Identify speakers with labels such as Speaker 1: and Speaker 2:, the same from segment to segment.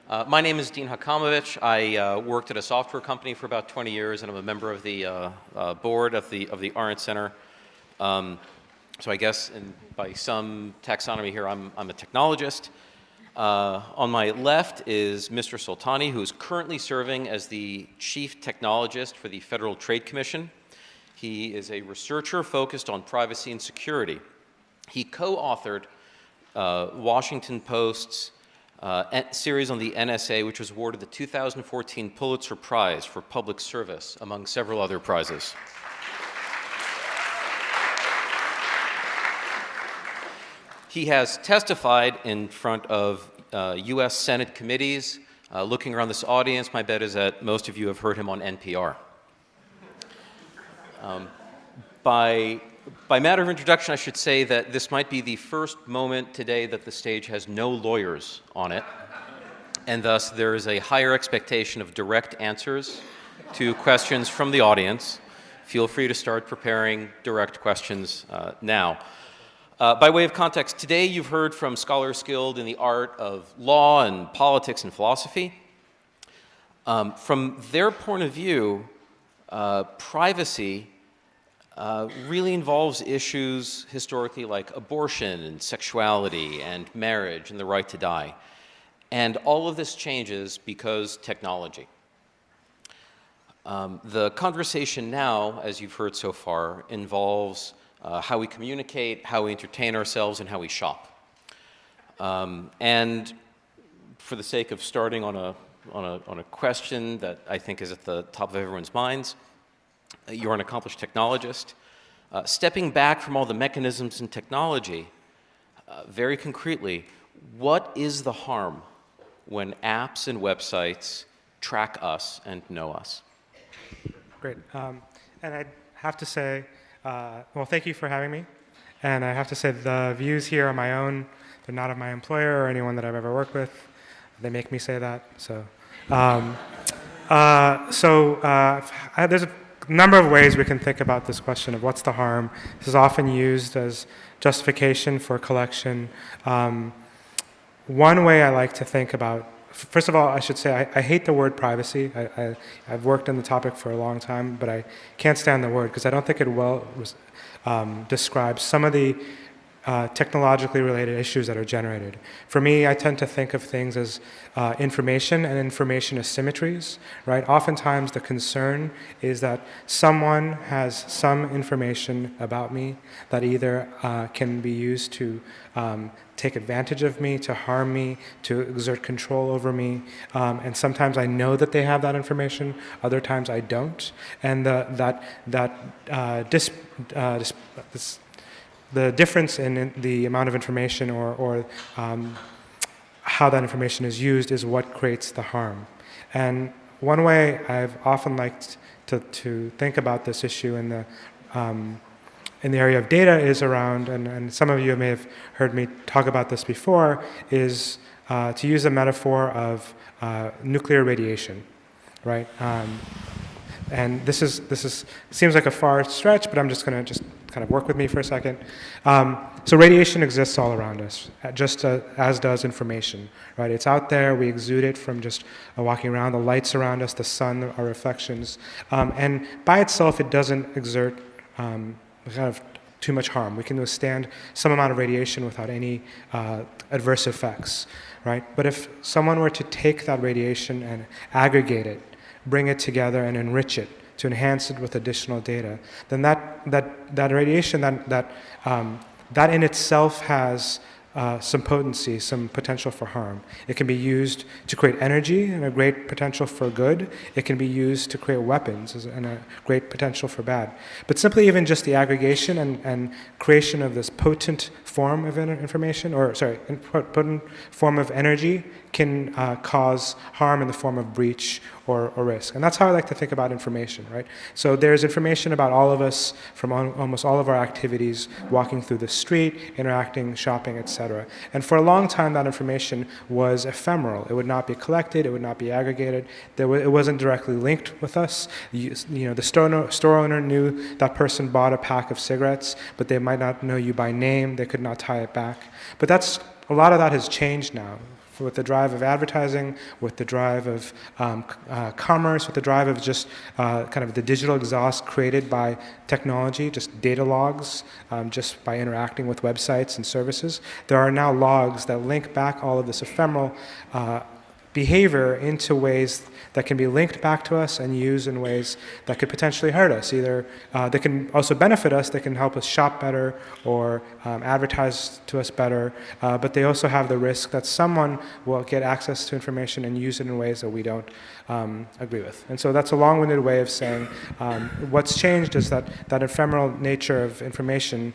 Speaker 1: My name is Dean Hachamovitch. I worked at a software company for about 20 years, and I'm a member of the board of the Arendt Center. So I guess by some taxonomy here, I'm a technologist. On my left is Mr. Soltani, who is currently serving as the chief technologist for the Federal Trade Commission. He is a researcher focused on privacy and security. He co-authored Washington Post's series on the NSA, which was awarded the 2014 Pulitzer Prize for Public Service, among several other prizes. He has testified in front of U.S. Senate committees. Looking around this audience, my bet is that most of you have heard him on NPR. By matter of introduction, I should say that this might be the first moment today that the stage has no lawyers on it, and thus there is a higher expectation of direct answers to questions from the audience. Feel free to start preparing direct questions now. By way of context, today you've heard from scholars skilled in the art of law and politics and philosophy. From their point of view, privacy really involves issues historically like abortion and sexuality and marriage and the right to die. And all of this changes because technology. The conversation now, as you've heard so far, involves how we communicate, how we entertain ourselves, and how we shop. And for the sake of starting on a question that I think is at the top of everyone's minds, you're an accomplished technologist. Stepping back from all the mechanisms in technology, very concretely, what is the harm when apps and websites track us and know us?
Speaker 2: Great. And I have to say, well, thank you for having me. And I have to say the views here are my own. They're not of my employer or anyone that I've ever worked with. They make me say that. So, there's a number of ways we can think about this question of what's the harm. This is often used as justification for collection. One way I like to think about, first of all, I should say I hate the word privacy. I've worked on the topic for a long time, but I can't stand the word because I don't think it well describes some of the technologically related issues that are generated. For me, I tend to think of things as information and information asymmetries, right? Oftentimes the concern is that someone has some information about me that either can be used to take advantage of me, to harm me, to exert control over me, and sometimes I know that they have that information, other times I don't, and the difference in the amount of information or how that information is used is what creates the harm. And one way I've often liked to think about this issue in the area of data is around, and some of you may have heard me talk about this before, is to use a metaphor of nuclear radiation, right? And this seems like a far stretch, but I'm just going to kind of work with me for a second. So radiation exists all around us, just as does information, right? It's out there. We exude it from just walking around. The lights around us, the sun, our reflections, and by itself, it doesn't exert kind of too much harm. We can withstand some amount of radiation without any adverse effects, right? But if someone were to take that radiation and aggregate it, bring it together and enrich it to enhance it with additional data, then that radiation, that in itself has some potency, some potential for harm. It can be used to create energy and a great potential for good. It can be used to create weapons and a great potential for bad. But simply even just the aggregation and creation of this potent form of potent form of energy can cause harm in the form of breach or risk. And that's how I like to think about information, right? So there's information about all of us from almost all of our activities, walking through the street, interacting, shopping, etc. And for a long time, that information was ephemeral. It would not be collected. It would not be aggregated. It wasn't directly linked with us. The store owner knew that person bought a pack of cigarettes, but they might not know you by name. They could not tie it back. But a lot of that has changed now. with the drive of advertising, with the drive of commerce, with the drive of just kind of the digital exhaust created by technology, just data logs, just by interacting with websites and services. There are now logs that link back all of this ephemeral behavior into ways that can be linked back to us and used in ways that could potentially hurt us. Either they can also benefit us, they can help us shop better or advertise to us better, but they also have the risk that someone will get access to information and use it in ways that we don't agree with. And so that's a long-winded way of saying what's changed is that ephemeral nature of information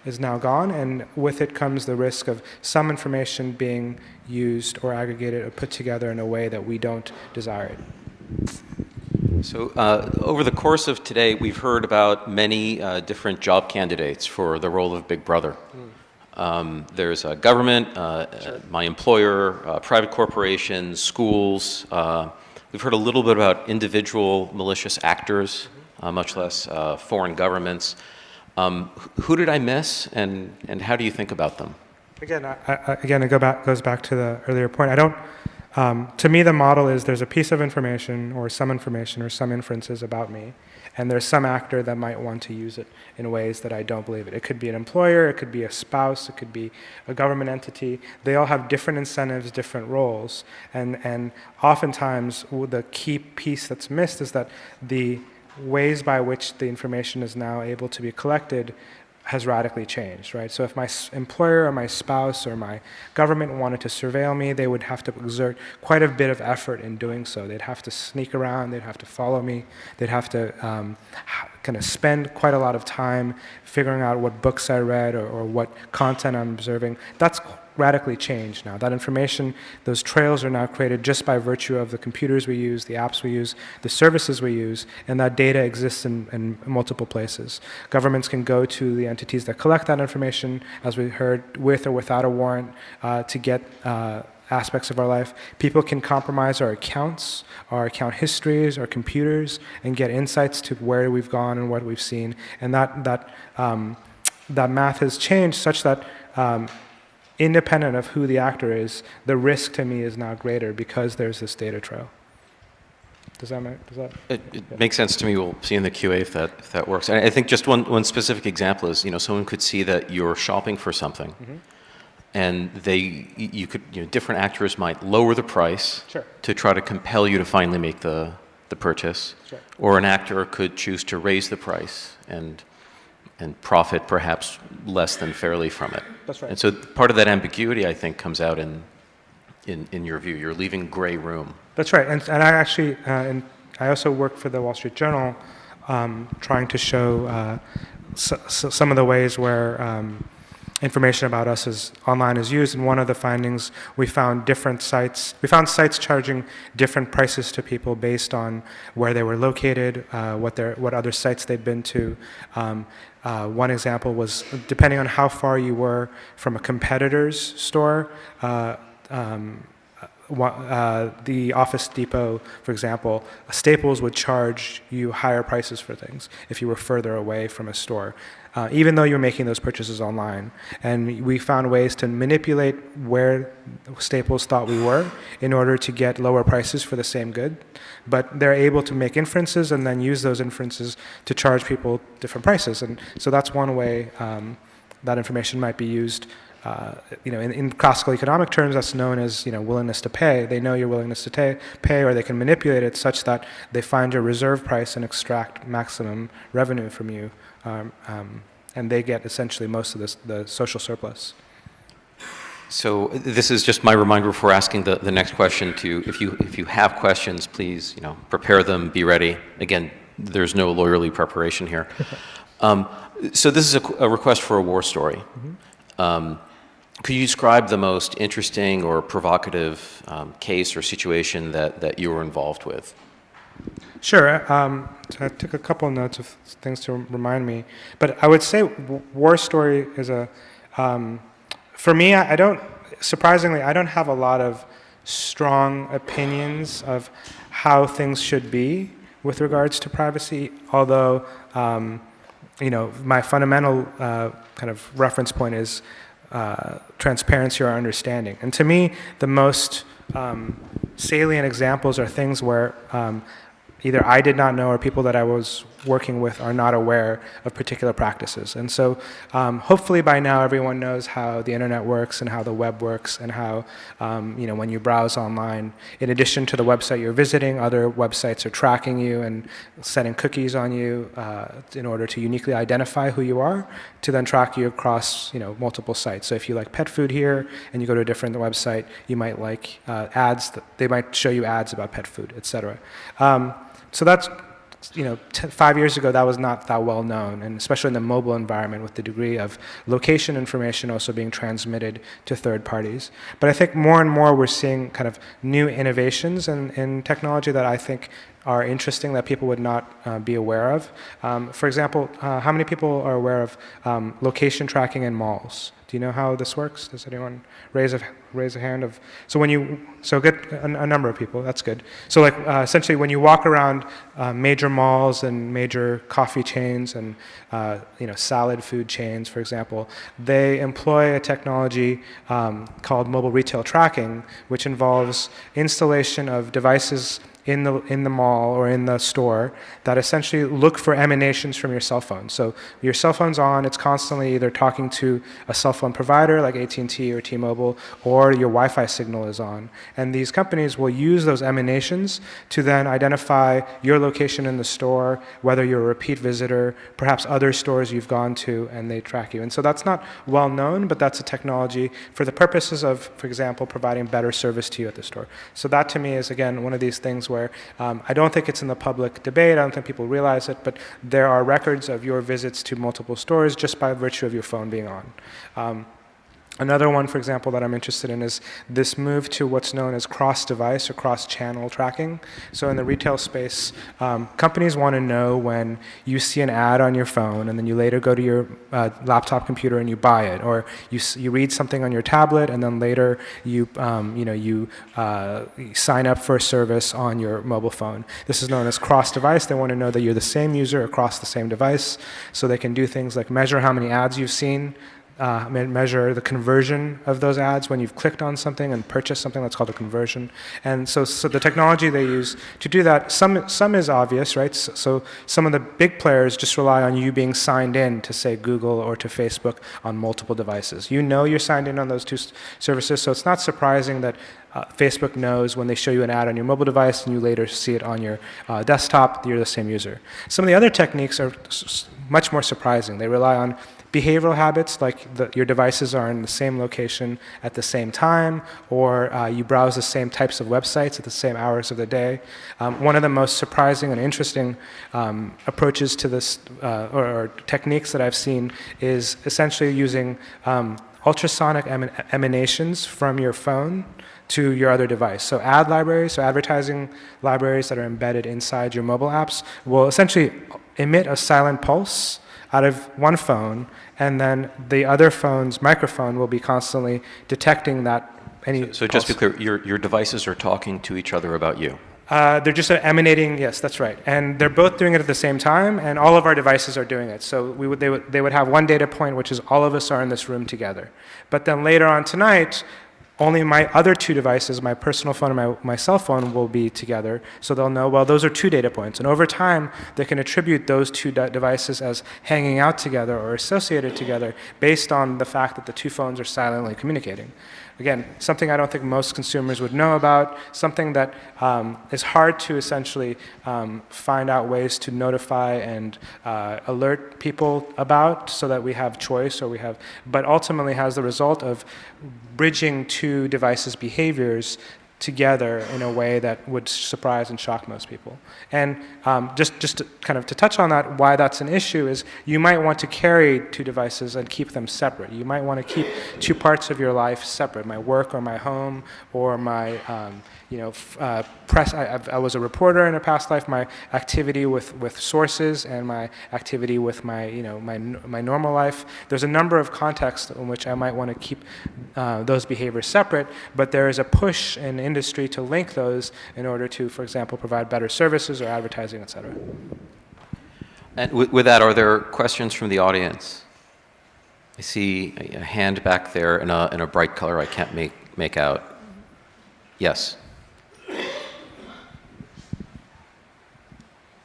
Speaker 2: is now gone, and with it comes the risk of some information being used or aggregated or put together in a way that we don't desire it.
Speaker 1: So over the course of today, we've heard about many different job candidates for the role of Big Brother. There's government, my employer, private corporations, schools. We've heard a little bit about individual malicious actors, much less foreign governments. Who did I miss, and how do you think about them?
Speaker 2: Again, it goes back to the earlier point. To me, the model is there's a piece of information or some inferences about me, and there's some actor that might want to use it in ways that I don't believe it. It could be an employer, it could be a spouse, it could be a government entity. They all have different incentives, different roles, and oftentimes the key piece that's missed is that the ways by which the information is now able to be collected has radically changed, right? So if my employer or my spouse or my government wanted to surveil me, they would have to exert quite a bit of effort in doing so. They'd have to sneak around, they'd have to follow me, they'd have to kind of spend quite a lot of time figuring out what books I read or what content I'm observing. That's radically changed now. That information, those trails are now created just by virtue of the computers we use, the apps we use, the services we use, and that data exists in multiple places. Governments can go to the entities that collect that information, as we heard, with or without a warrant, to get aspects of our life. People can compromise our accounts, our account histories, our computers, and get insights to where we've gone and what we've seen. And that math has changed such that independent of who the actor is, the risk to me is now greater because there's this data trail. Does that?
Speaker 1: It makes sense to me. We'll see in the QA if that works. And I think just one specific example is, someone could see that you're shopping for something, and different actors might lower the price to try to compel you to finally make the purchase, or an actor could choose to raise the price and profit perhaps less than fairly from it.
Speaker 2: That's right.
Speaker 1: And so part of that ambiguity, I think, comes out in your view. You're leaving gray room.
Speaker 2: That's right. And I actually, I also work for the Wall Street Journal, trying to show some of the ways where information about us online is used. And one of the findings, we found different sites. We found sites charging different prices to people based on where they were located, what other sites they'd been to. One example was, depending on how far you were from a competitor's store, the Office Depot, for example, Staples would charge you higher prices for things if you were further away from a store, even though you're making those purchases online. And we found ways to manipulate where Staples thought we were in order to get lower prices for the same good. But they're able to make inferences and then use those inferences to charge people different prices. And so that's one way that information might be used. In classical economic terms, that's known as willingness to pay. They know your willingness to pay, or they can manipulate it such that they find your reserve price and extract maximum revenue from you, and they get essentially most of the social surplus.
Speaker 1: So this is just my reminder before asking the next question. If you have questions, please prepare them, be ready. Again, there's no lawyerly preparation here. So this is a request for a war story. Could you describe the most interesting or provocative case or situation that you were involved with?
Speaker 2: Sure. So I took a couple of notes of things to remind me. But I would say war story is for me, surprisingly, I don't have a lot of strong opinions of how things should be with regards to privacy, although, my fundamental kind of reference point is transparency or understanding. And to me, the most salient examples are things where either I did not know or people that I was working with are not aware of particular practices. And so hopefully by now everyone knows how the internet works and how the web works and how, when you browse online, in addition to the website you're visiting, other websites are tracking you and setting cookies on you in order to uniquely identify who you are, to then track you across multiple sites. So if you like pet food here and you go to a different website, you might like ads, they might show you ads about pet food, etc. So that's, 5 years ago, that was not that well known, and especially in the mobile environment with the degree of location information also being transmitted to third parties. But I think more and more we're seeing kind of new innovations in technology that I think are interesting that people would not be aware of. For example, how many people are aware of location tracking in malls? Do you know how this works? Does anyone raise a hand of? So get a number of people. That's good. So essentially, when you walk around major malls and major coffee chains and salad food chains, for example, they employ a technology called mobile retail tracking, which involves installation of devices in the mall or in the store that essentially look for emanations from your cell phone. So your cell phone's on, it's constantly either talking to a cell phone provider like AT&T or T-Mobile, or your Wi-Fi signal is on. And these companies will use those emanations to then identify your location in the store, whether you're a repeat visitor, perhaps other stores you've gone to, and they track you. And so that's not well known, but that's a technology for the purposes of, for example, providing better service to you at the store. So that to me is, again, one of these things where I don't think it's in the public debate, I don't think people realize it, but there are records of your visits to multiple stores just by virtue of your phone being on. Another one, for example, that I'm interested in is this move to what's known as cross-device or cross-channel tracking. So in the retail space, companies want to know when you see an ad on your phone and then you later go to your laptop computer and you buy it, or you read something on your tablet and then later you sign up for a service on your mobile phone. This is known as cross-device. They want to know that you're the same user across the same device, so they can do things like measure how many ads you've seen, measure the conversion of those ads when you've clicked on something and purchased something. That's called a conversion. And so the technology they use to do that, some is obvious, right? So some of the big players just rely on you being signed in to, say, Google or to Facebook on multiple devices. You know you're signed in on those two services, so it's not surprising that Facebook knows when they show you an ad on your mobile device and you later see it on your desktop, you're the same user. Some of the other techniques are much more surprising. They rely on behavioral habits, like your devices are in the same location at the same time, or you browse the same types of websites at the same hours of the day. One of the most surprising and interesting approaches to this, or techniques that I've seen, is essentially using ultrasonic emanations from your phone to your other device. So ad libraries, so advertising libraries that are embedded inside your mobile apps will essentially emit a silent pulse out of one phone, and then the other phone's microphone will be constantly detecting that any
Speaker 3: So just to be clear, your devices are talking to each other about you?
Speaker 2: They're just emanating, yes, that's right. And they're both doing it at the same time, and all of our devices are doing it. So they would have one data point, which is all of us are in this room together. But then later on tonight, only my other two devices, my personal phone and my cell phone, will be together. So they'll know, well, those are two data points. And over time, they can attribute those two devices as hanging out together or associated together based on the fact that the two phones are silently communicating. Again, something I don't think most consumers would know about, something that is hard to essentially find out ways to notify and alert people about so that we have choice, but ultimately has the result of bridging two devices' behaviors together in a way that would surprise and shock most people. And just to kind of to touch on that, why that's an issue is you might want to carry two devices and keep them separate. You might want to keep two parts of your life separate, my work or my home or my press. I was a reporter in a past life. My activity with sources and my activity with my normal life. There's a number of contexts in which I might want to keep those behaviors separate, but there is a push in industry to link those in order to, for example, provide better services or advertising, et cetera.
Speaker 1: And with that, are there questions from the audience? I see a hand back there in a bright color I can't make out. Yes.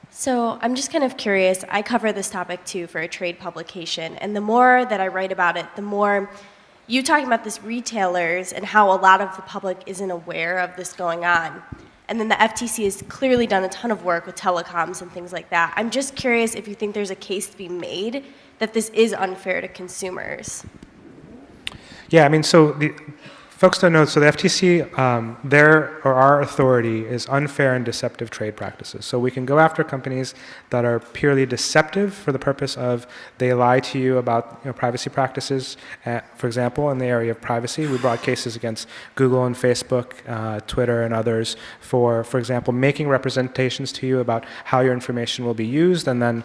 Speaker 4: So I'm just kind of curious. I cover this topic too for a trade publication, and the more that I write about it, the more you talking about this retailers and how a lot of the public isn't aware of this going on. And then the FTC has clearly done a ton of work with telecoms and things like that. I'm just curious if you think there's a case to be made that this is unfair to consumers.
Speaker 2: Yeah, I mean, so folks don't know, so the FTC, our authority is unfair and deceptive trade practices. So we can go after companies that are purely deceptive for the purpose of they lie to you about privacy practices. For example, in the area of privacy, we brought cases against Google and Facebook, Twitter and others for example, making representations to you about how your information will be used and then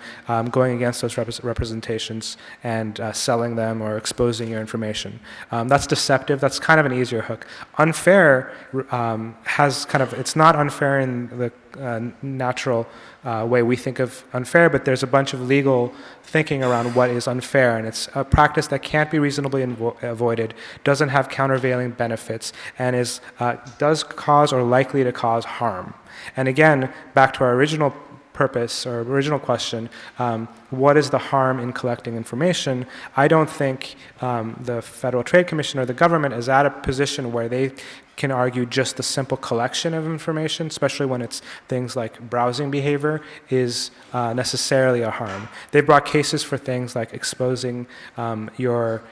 Speaker 2: going against those representations and selling them or exposing your information. That's deceptive. That's kind of an easier hook. Unfair has kind of, it's not unfair in the natural way we think of unfair, but there's a bunch of legal thinking around what is unfair, and it's a practice that can't be reasonably avoided, doesn't have countervailing benefits, and does cause or likely to cause harm. And again, back to our original purpose or original question, what is the harm in collecting information? I don't think the Federal Trade Commission or the government is at a position where they can argue just the simple collection of information, especially when it's things like browsing behavior, is necessarily a harm. They've brought cases for things like exposing your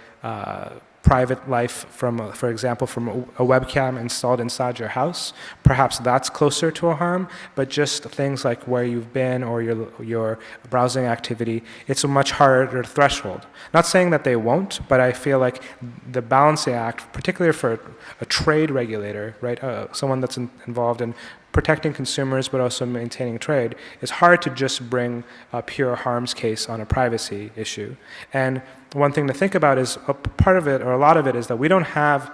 Speaker 2: private life from, for example, from a webcam installed inside your house. Perhaps that's closer to a harm, but just things like where you've been or your browsing activity, it's a much harder threshold. Not saying that they won't, but I feel like the balancing act, particularly for a trade regulator, right, someone that's involved in protecting consumers but also maintaining trade, is hard to just bring a pure harms case on a privacy issue. And one thing to think about is a part of it, or a lot of it, is that we don't have,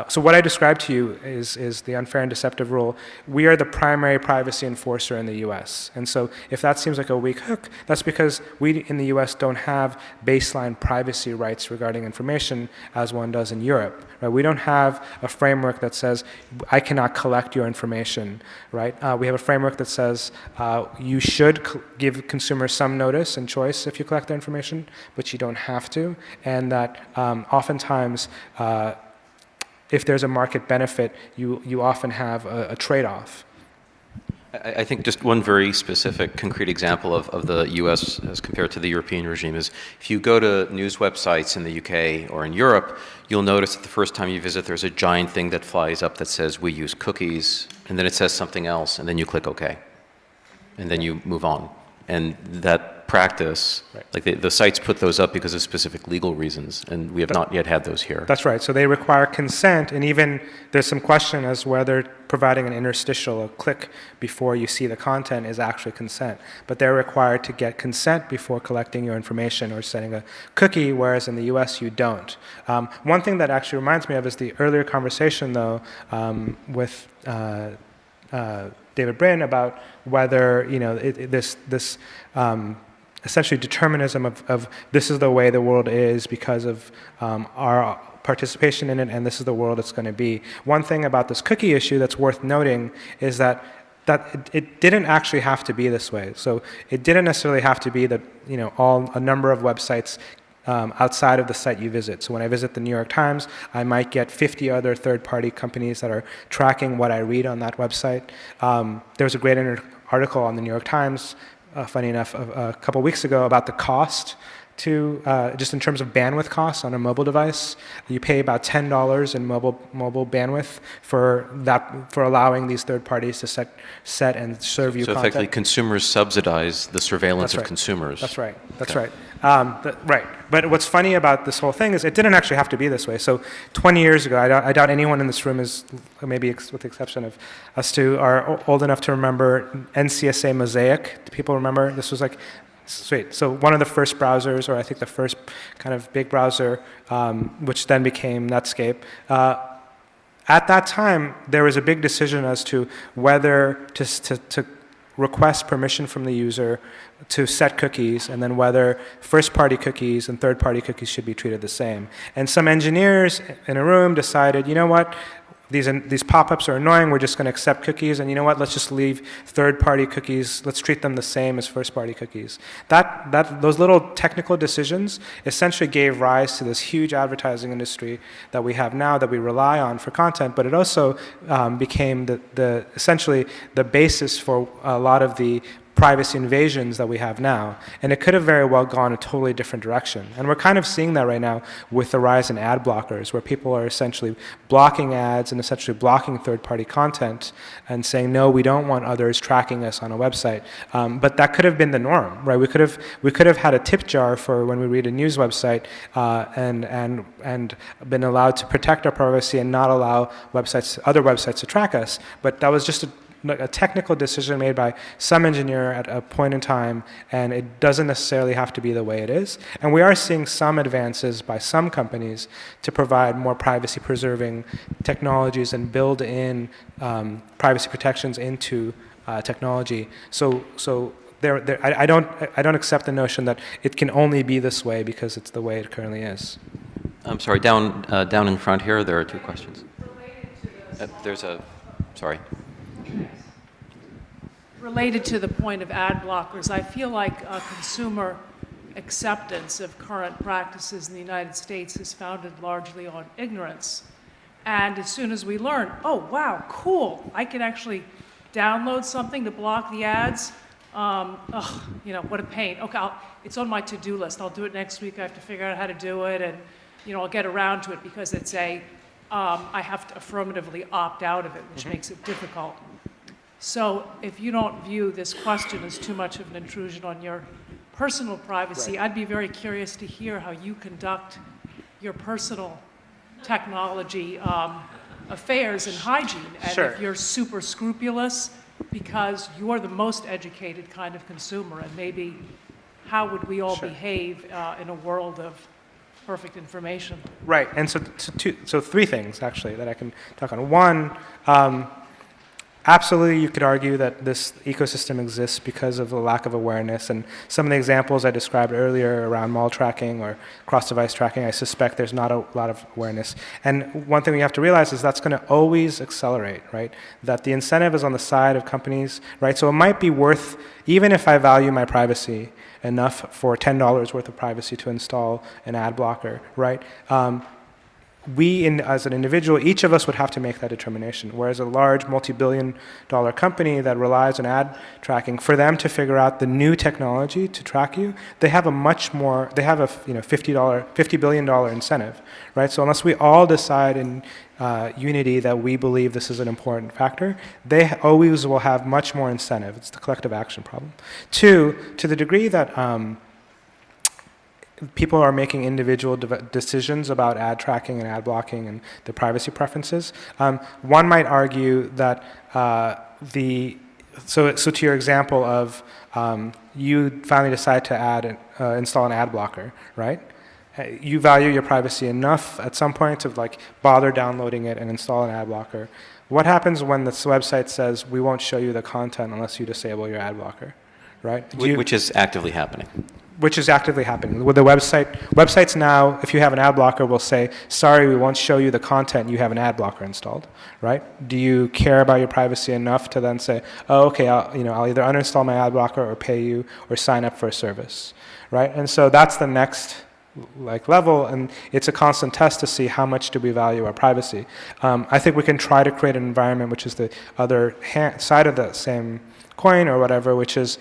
Speaker 2: so what I described to you is the unfair and deceptive rule. We are the primary privacy enforcer in the US. And so if that seems like a weak hook, that's because we in the US don't have baseline privacy rights regarding information as one does in Europe. Right? We don't have a framework that says, I cannot collect your information. Right? We have a framework that says you should give consumers some notice and choice if you collect their information, but you don't have to. And that oftentimes, if there's a market benefit, you often have a trade-off.
Speaker 1: I think just one very specific, concrete example of the US as compared to the European regime is if you go to news websites in the UK or in Europe, you'll notice that the first time you visit, there's a giant thing that flies up that says, we use cookies, and then it says something else, and then you click OK. And then you move on. And that practice, right, like the sites put those up because of specific legal reasons, and we have not yet had those here.
Speaker 2: That's right. So they require consent, and even there's some question as whether providing an interstitial, a click before you see the content, is actually consent. But they're required to get consent before collecting your information or setting a cookie, whereas in the US you don't. One thing that actually reminds me of is the earlier conversation, though, with David Brin about whether this essentially determinism of this is the way the world is because of our participation in it, and this is the world it's going to be. One thing about this cookie issue that's worth noting is that it didn't actually have to be this way. So it didn't necessarily have to be that a number of websites outside of the site you visit. So when I visit the New York Times, I might get 50 other third-party companies that are tracking what I read on that website. There was a great article on the New York Times, funny enough, a couple weeks ago about the cost to, just in terms of bandwidth costs on a mobile device. You pay about $10 in mobile bandwidth for allowing these third parties to set and serve you content.
Speaker 1: So effectively, consumers subsidize the surveillance of consumers.
Speaker 2: That's right. That's right. Right. But what's funny about this whole thing is it didn't actually have to be this way. So 20 years ago, I doubt anyone in this room is, maybe with the exception of us two, are old enough to remember NCSA Mosaic. Do people remember? This was like, sweet. So one of the first browsers, or I think the first kind of big browser, which then became Netscape. At that time, there was a big decision as to whether to request permission from the user to set cookies, and then whether first-party cookies and third-party cookies should be treated the same. And some engineers in a room decided, you know what, these pop-ups are annoying, we're just going to accept cookies, and you know what, let's just leave third-party cookies, let's treat them the same as first-party cookies. Those little technical decisions essentially gave rise to this huge advertising industry that we have now that we rely on for content, but it also became essentially the basis for a lot of the privacy invasions that we have now. And it could have very well gone a totally different direction. And we're kind of seeing that right now with the rise in ad blockers, where people are essentially blocking ads and essentially blocking third-party content and saying, no, we don't want others tracking us on a website. But that could have been the norm, right? We could have had a tip jar for when we read a news website and been allowed to protect our privacy and not allow other websites to track us. But that was just a technical decision made by some engineer at a point in time, and it doesn't necessarily have to be the way it is. And we are seeing some advances by some companies to provide more privacy-preserving technologies and build in privacy protections into technology. So I don't accept the notion that it can only be this way because it's the way it currently is.
Speaker 3: I'm sorry, down in front here, there are two questions. Sorry.
Speaker 5: Related to the point of ad blockers, I feel like consumer acceptance of current practices in the United States is founded largely on ignorance. And as soon as we learn, oh, wow, cool, I can actually download something to block the ads, what a pain. Okay, it's on my to-do list. I'll do it next week. I have to figure out how to do it, and I'll get around to it because it's I have to affirmatively opt out of it, which makes it difficult. So if you don't view this question as too much of an intrusion on your personal privacy, I'd be very curious to hear how you conduct your personal technology affairs and hygiene. And if you're super scrupulous because you're the most educated kind of consumer, and maybe how would we all behave in a world of perfect information?
Speaker 2: Right, and so three things, actually, that I can talk on. One, absolutely, you could argue that this ecosystem exists because of the lack of awareness, and some of the examples I described earlier around mall tracking or cross-device tracking, I suspect there's not a lot of awareness. And one thing we have to realize is that's going to always accelerate, right? That the incentive is on the side of companies, right? So it might be worth, even if I value my privacy enough for $10 worth of privacy to install an ad blocker, right? As an individual, each of us would have to make that determination. Whereas a large multi-billion-dollar company that relies on ad tracking, for them to figure out the new technology to track you, they have a $50 billion incentive, right? So unless we all decide in unity that we believe this is an important factor, they always will have much more incentive. It's the collective action problem. Two, to the degree that people are making individual decisions about ad tracking and ad blocking and their privacy preferences. One might argue that so to your example of you finally decide to install an ad blocker, right? You value your privacy enough at some point to bother downloading it and install an ad blocker. What happens when this website says we won't show you the content unless you disable your ad blocker, right?
Speaker 3: Which is actively happening.
Speaker 2: Which is actively happening. With the websites now, if you have an ad blocker, will say, sorry, we won't show you the content, you have an ad blocker installed, right? Do you care about your privacy enough to then say, oh, okay, I'll either uninstall my ad blocker or pay you or sign up for a service, right? And so that's the next level, and it's a constant test to see how much do we value our privacy. I think we can try to create an environment which is the other side of the same coin or whatever, which is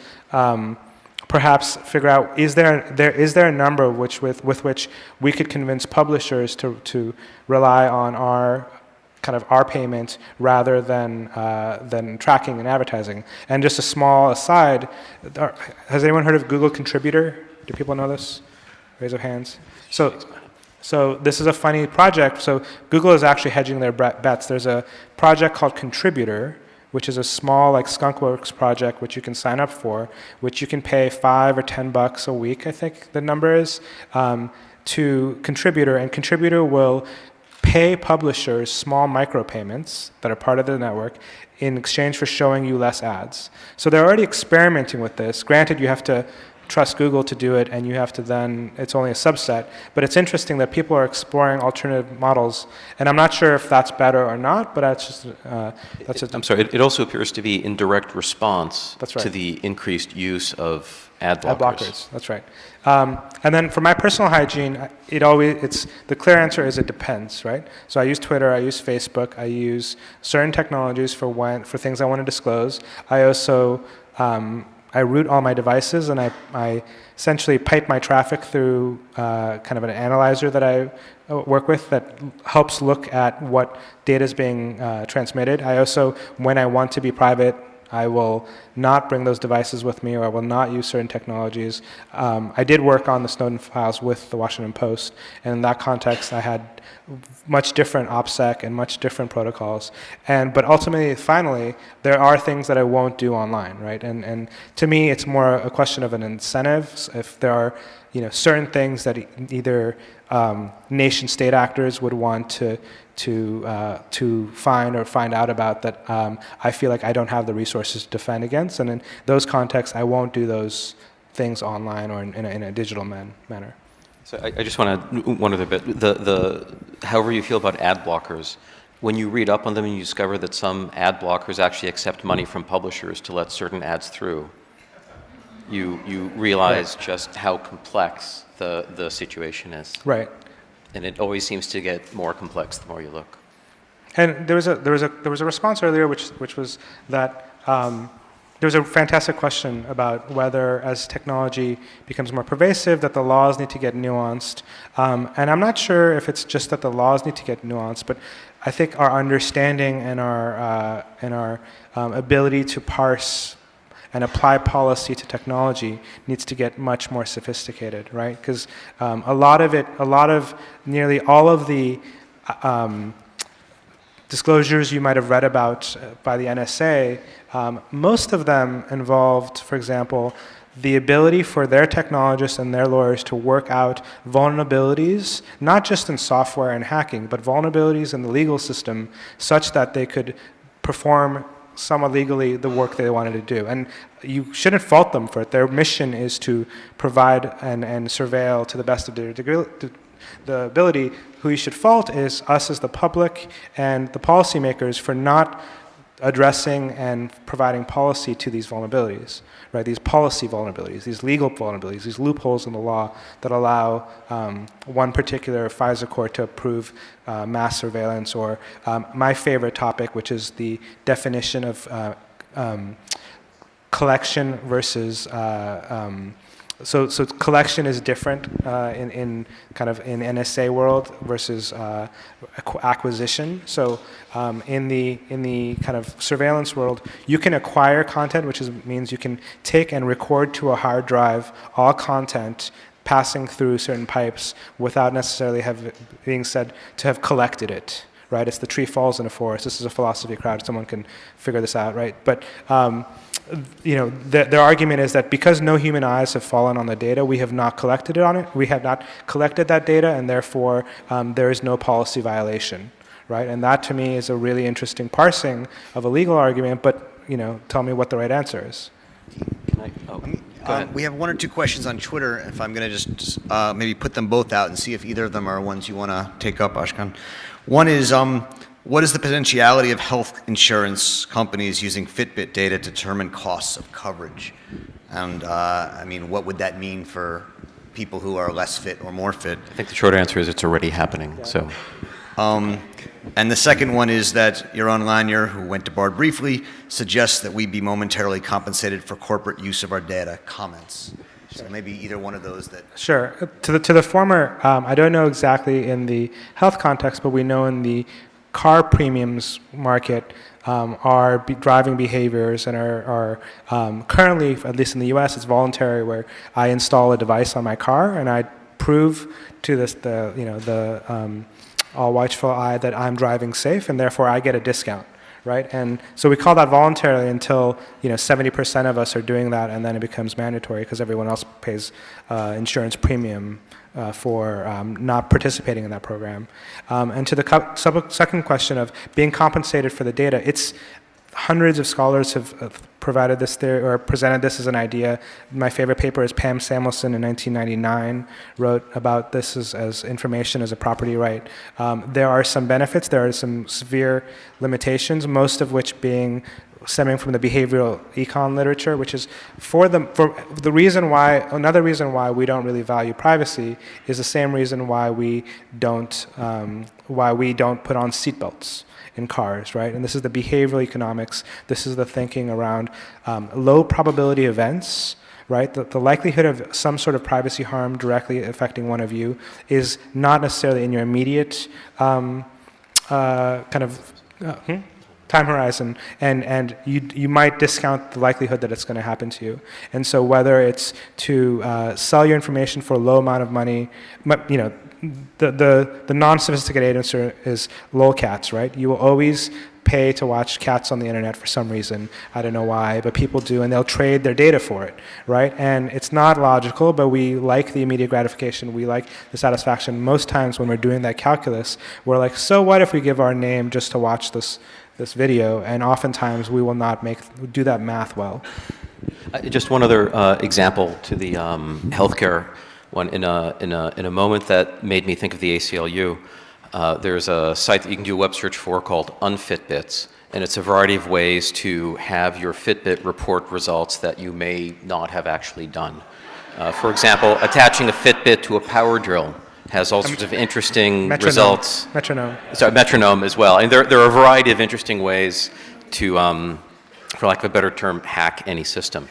Speaker 2: perhaps figure out, is there a number with which we could convince publishers to rely on our payment rather than tracking and advertising. And just a small aside, has anyone heard of Google Contributor? Do people know this? Raise of hands. So this is a funny project. So Google is actually hedging their bets. There's a project called Contributor, which is a small skunkworks project which you can sign up for, which you can pay $5 or $10 a week, I think the number is, to Contributor, and Contributor will pay publishers small micropayments that are part of the network in exchange for showing you less ads. So they're already experimenting with this. Granted, you have to trust Google to do it, and you have to then, it's only a subset, but it's interesting that people are exploring alternative models, and I'm not sure if that's better or not, but that's just,
Speaker 3: I'm sorry, it also appears to be in direct response
Speaker 2: That's right.
Speaker 3: to the increased use of ad blockers.
Speaker 2: Ad blockers, that's right. And then for my personal hygiene, the clear answer is it depends, right? So I use Twitter, I use Facebook, I use certain technologies for things I want to disclose. I also, I route all my devices, and I essentially pipe my traffic through kind of an analyzer that I work with that helps look at what data is being transmitted. I also, when I want to be private, I will not bring those devices with me, or I will not use certain technologies. I did work on the Snowden files with the Washington Post, and in that context I had much different OPSEC and much different protocols. But ultimately, finally, there are things that I won't do online, right? And to me, it's more a question of an incentive. If there are certain things that either nation-state actors would want to find or find out about that I feel like I don't have the resources to defend against, and in those contexts, I won't do those things online or in a digital manner.
Speaker 3: So I just want to, one other bit, however you feel about ad blockers, when you read up on them and you discover that some ad blockers actually accept money from publishers to let certain ads through, you realize just how complex the situation is.
Speaker 2: Right.
Speaker 3: And it always seems to get more complex the more you look.
Speaker 2: And there was a response earlier, which was that there was a fantastic question about whether, as technology becomes more pervasive, that the laws need to get nuanced. And I'm not sure if it's just that the laws need to get nuanced, but I think our understanding and our ability to parse and apply policy to technology needs to get much more sophisticated, right? Because nearly all of the disclosures you might have read about by the NSA, most of them involved, for example, the ability for their technologists and their lawyers to work out vulnerabilities, not just in software and hacking, but vulnerabilities in the legal system such that they could perform somewhat legally the work they wanted to do. And you shouldn't fault them for it. Their mission is to provide and surveil to the best of their the ability. Who you should fault is us as the public and the policymakers for not addressing and providing policy to these vulnerabilities, right? These policy vulnerabilities, these legal vulnerabilities, these loopholes in the law that allow one particular FISA court to approve mass surveillance, or my favorite topic, which is the definition of collection versus so collection is different in NSA world versus acquisition. So in the kind of surveillance world, you can acquire content, which means you can take and record to a hard drive all content passing through certain pipes without necessarily being said to have collected it. Right? It's the tree falls in a forest. This is a philosophy crowd. Someone can figure this out, right? But their argument is that because no human eyes have fallen on the data, we have not collected it on it. We have not collected that data, and therefore there is no policy violation, right? And that to me is a really interesting parsing of a legal argument. But tell me what the right answer is.
Speaker 3: Go ahead.
Speaker 6: We have one or two questions on Twitter. If I'm going to just maybe put them both out and see if either of them are ones you want to take up, Ashkan. One is, what is the potentiality of health insurance companies using Fitbit data to determine costs of coverage? And what would that mean for people who are less fit or more fit?
Speaker 3: I think the short answer is it's already happening. Yeah. So,
Speaker 6: and the second one is that Yaron Lanier, who went to Bard briefly, suggests that we be momentarily compensated for corporate use of our data. Comments? So maybe either one of those that...
Speaker 2: Sure. To the former, I don't know exactly in the health context, but we know in the car premiums market, our driving behaviors and are currently, at least in the U.S., it's voluntary, where I install a device on my car and I prove to the all watchful eye that I'm driving safe, and therefore I get a discount. Right, and so we call that voluntarily until 70% of us are doing that, and then it becomes mandatory because everyone else pays insurance premium for not participating in that program. And to the second question of being compensated for the data, it's hundreds of scholars have provided this theory or presented this as an idea. My favorite paper is Pam Samuelson in 1999 wrote about this as information as a property right. There are some benefits, there are some severe limitations, most of which being stemming from the behavioral econ literature, which is another reason why we don't really value privacy is the same reason why we don't put on seatbelts in cars, right? And this is the behavioral economics. This is the thinking around low probability events, right? The likelihood of some sort of privacy harm directly affecting one of you is not necessarily in your immediate time horizon, and you might discount the likelihood that it's going to happen to you. And so whether it's to sell your information for a low amount of money, you know, the non-sophisticated answer is lolcats, right? You will always pay to watch cats on the internet for some reason. I don't know why, but people do, and they'll trade their data for it, right? And it's not logical, but we like the immediate gratification. We like the satisfaction. Most times when we're doing that calculus, we're like, so what if we give our name just to watch this video? And oftentimes we will not do that math well.
Speaker 3: Just one other example to the healthcare one. In a moment that made me think of the ACLU, there's a site that you can do a web search for called Unfitbits, and it's a variety of ways to have your Fitbit report results that you may not have actually done. For example, attaching a Fitbit to a power drill has all sorts of interesting results. Metronome as well. And there are a variety of interesting ways to, for lack of a better term, hack any system.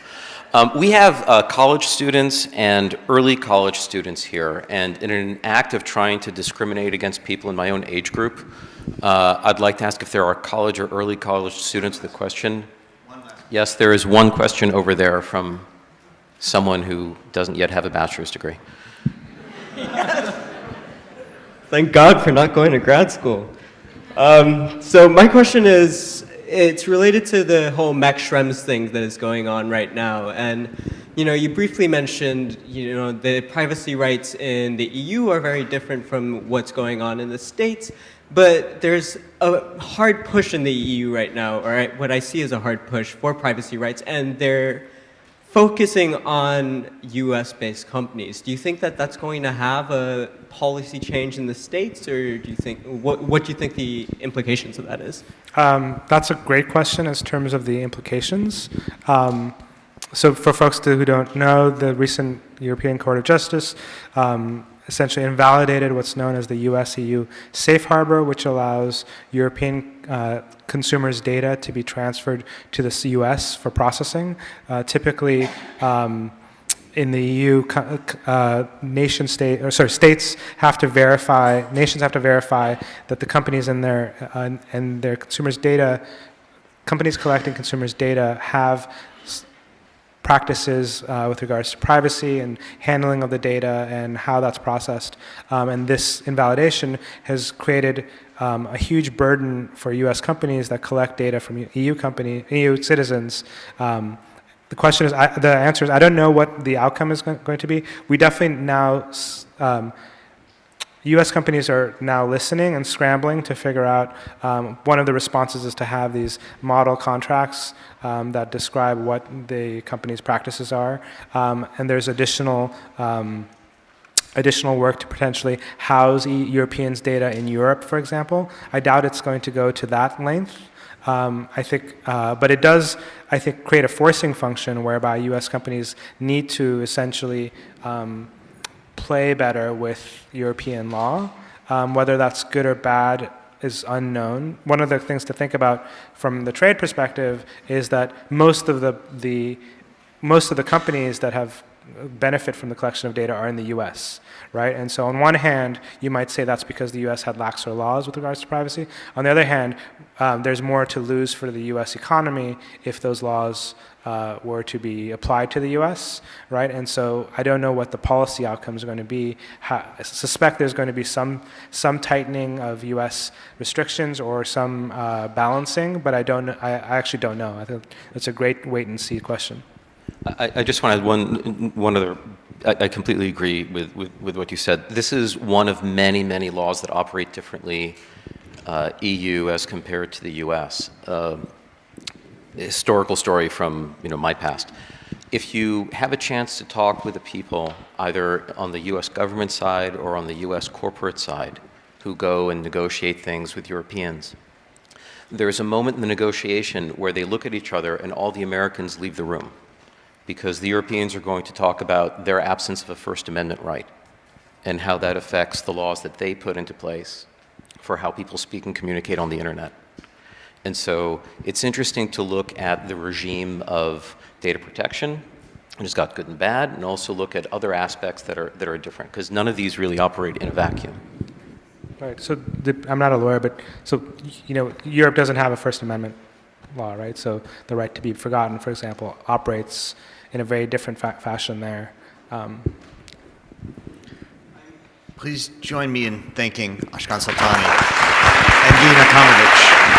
Speaker 3: We have college students and early college students here, and in an act of trying to discriminate against people in my own age group, I'd like to ask if there are college or early college students with a question. Yes, there is one question over there from someone who doesn't yet have a bachelor's degree.
Speaker 7: Thank God for not going to grad school. So my question is, it's related to the whole Max Schrems thing that is going on right now. And, you know, you briefly mentioned, you know, the privacy rights in the EU are very different from what's going on in the States. But there's a hard push in the EU right now, or what I see as a hard push for privacy rights, and they're focusing on US-based companies. Do you think that that's going to have a policy change in the States, or do you think, what do you think the implications of that is?
Speaker 2: That's a great question in terms of the implications. So for folks who don't know, the recent European Court of Justice essentially invalidated what's known as the US-EU safe harbor, which allows European consumers' data to be transferred to the US for processing. Typically, in the EU, states have to verify, nations have to verify that the companies and their consumers' data, companies collecting consumers' data have practices with regards to privacy and handling of the data and how that's processed. And this invalidation has created a huge burden for US companies that collect data from EU citizens. The answer is, I don't know what the outcome is going to be. We definitely now, US companies are now listening and scrambling to figure out, one of the responses is to have these model contracts that describe what the company's practices are. And there's additional work to potentially house Europeans' data in Europe, for example. I doubt it's going to go to that length. I think, but it does, I think, create a forcing function whereby US companies need to essentially play better with European law. Whether that's good or bad is unknown. One of the things to think about from the trade perspective is that most of the companies that have benefit from the collection of data are in the US, right? And so on one hand, you might say that's because the US had laxer laws with regards to privacy. On the other hand, there's more to lose for the US economy if those laws were to be applied to the US, right? And so I don't know what the policy outcomes are going to be. I suspect there's going to be some tightening of US restrictions or some balancing, but I actually don't know. I think it's a great wait and see question.
Speaker 3: I just want to add one other. I completely agree with what you said. This is one of many, many laws that operate differently EU as compared to the US. historical story from my past. If you have a chance to talk with the people, either on the U.S. government side or on the U.S. corporate side, who go and negotiate things with Europeans, there's a moment in the negotiation where they look at each other and all the Americans leave the room, because the Europeans are going to talk about their absence of a First Amendment right and how that affects the laws that they put into place for how people speak and communicate on the internet. And so it's interesting to look at the regime of data protection, and it's got good and bad, and also look at other aspects that are different, because none of these really operate in a vacuum.
Speaker 2: Right. So I'm not a lawyer, but so Europe doesn't have a First Amendment law, right? So the right to be forgotten, for example, operates in a very different fashion there.
Speaker 6: Please join me in thanking Ashkan Soltani and Dean Hachamovitch.